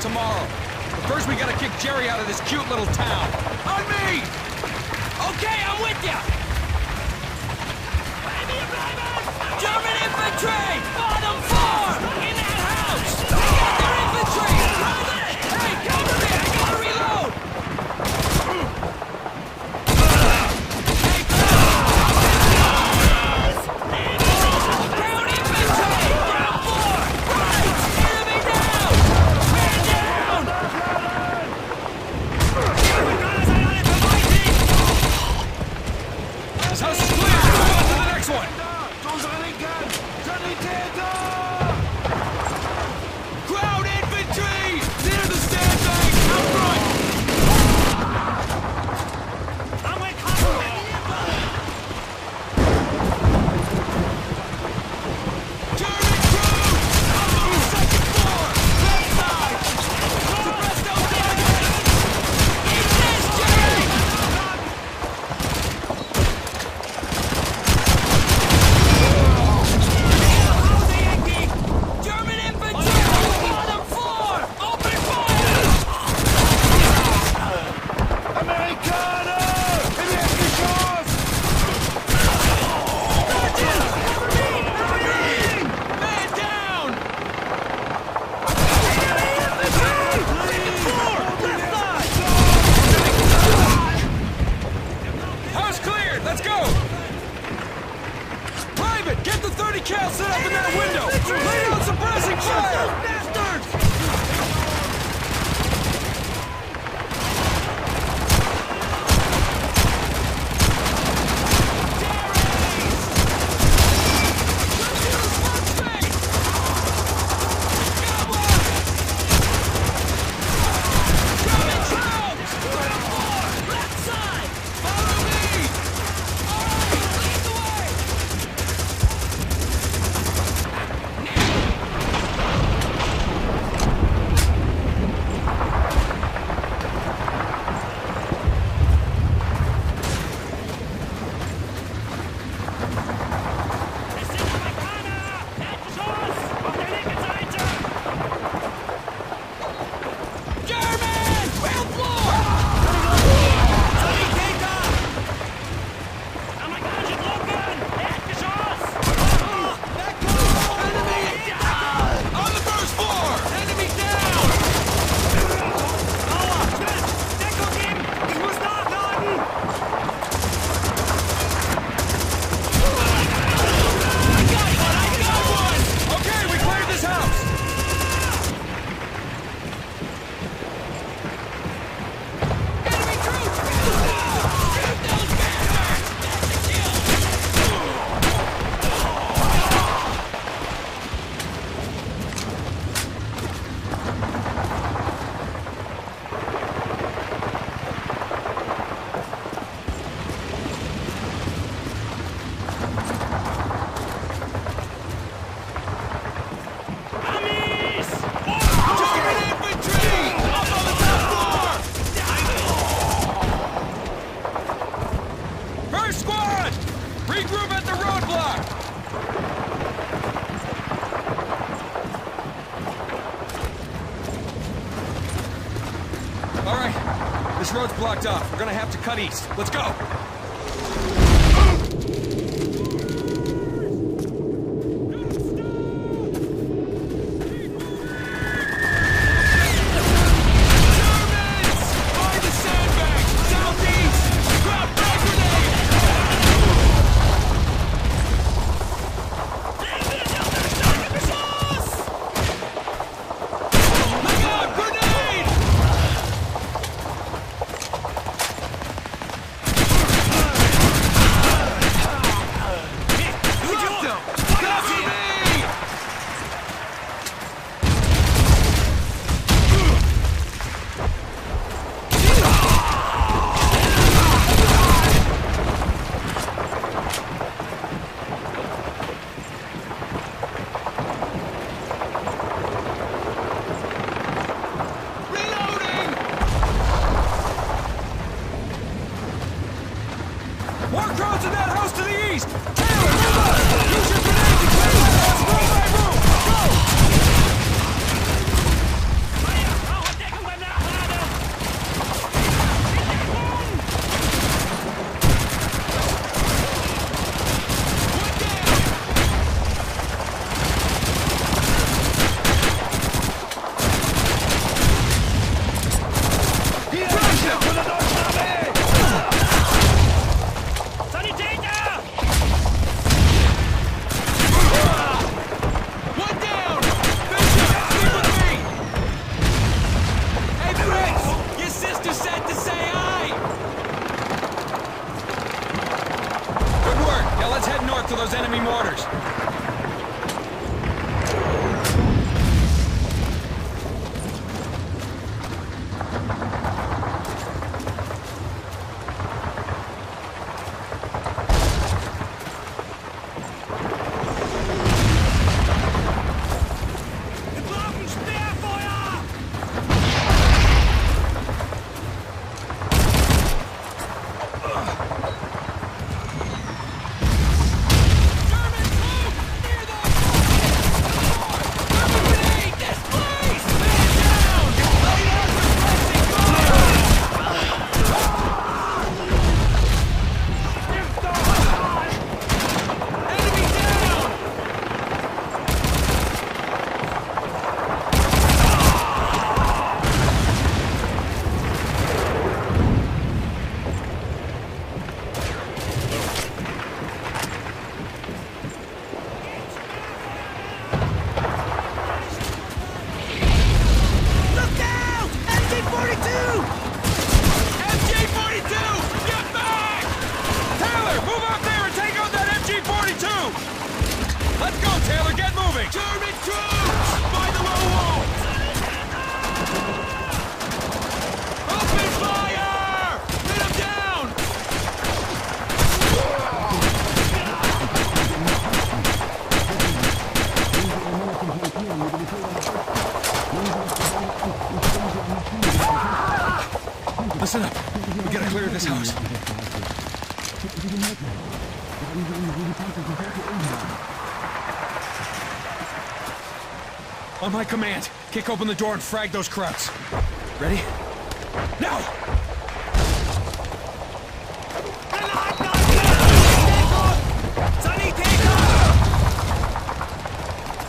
tomorrow. But first we gotta kick Jerry out of this cute little town. On me! Okay, I'm with ya! German infantry! Bottom floor! In that house! They got their infantry! Hey, cover me! I gotta reload! Ground infantry! Ground floor! Right! Enemy down! Man down! This house is clear! Move on to the next one! Ground infantry! Near the sandbag! Out front! German crew! Up on the second floor! Left side! Suppress those targets! Eat this, Jerry! German infantry! Bottom floor! Open fire! Man down! House cleared! Let's go! Private, get the 30 cal set up in that window! Lay down suppressing fire! German! Ground floor! On the first floor! Enemy down! Okay, we cleared this house! Enemy troops! Shoot those bastards! That's the kill! German infantry! Up on the top floor! First squad! Regroup at the roadblock! All right, this road's blocked off. We're gonna have to cut east. Let's go! Germans! By the sandbag! Southeast! Drop frag grenade! Look out! Grenade! talk to those enemy mortars. Listen up. We gotta clear this house. On my command, kick open the door and frag those krauts. Ready? Now!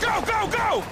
Go, go, go!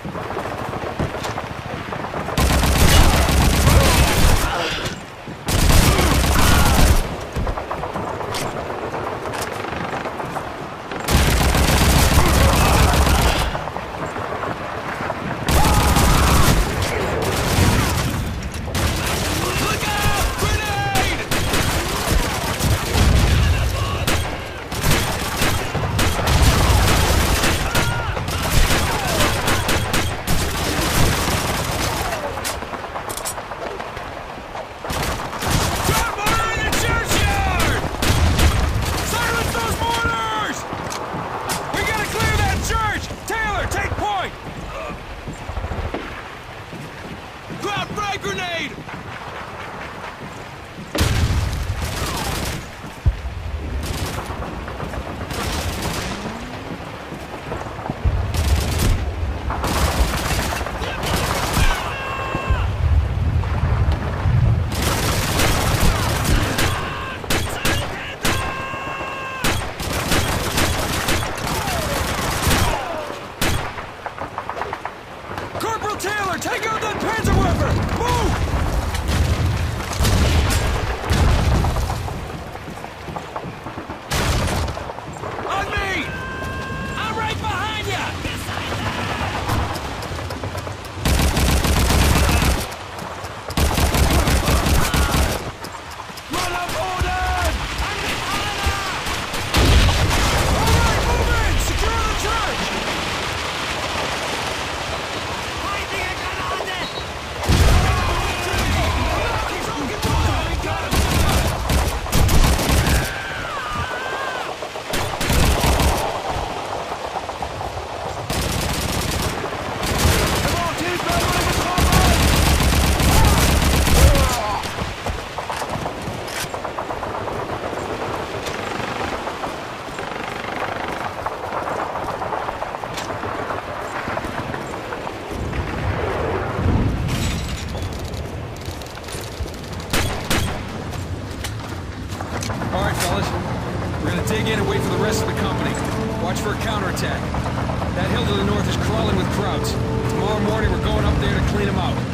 Take out that Panzerwerfer! Move! On me! I'm right behind you! Run up, Odin! All right, move in! Secure the church! Dig in and wait for the rest of the company. Watch for a counterattack. That hill to the north is crawling with krauts. Tomorrow morning we're going up there to clean them out.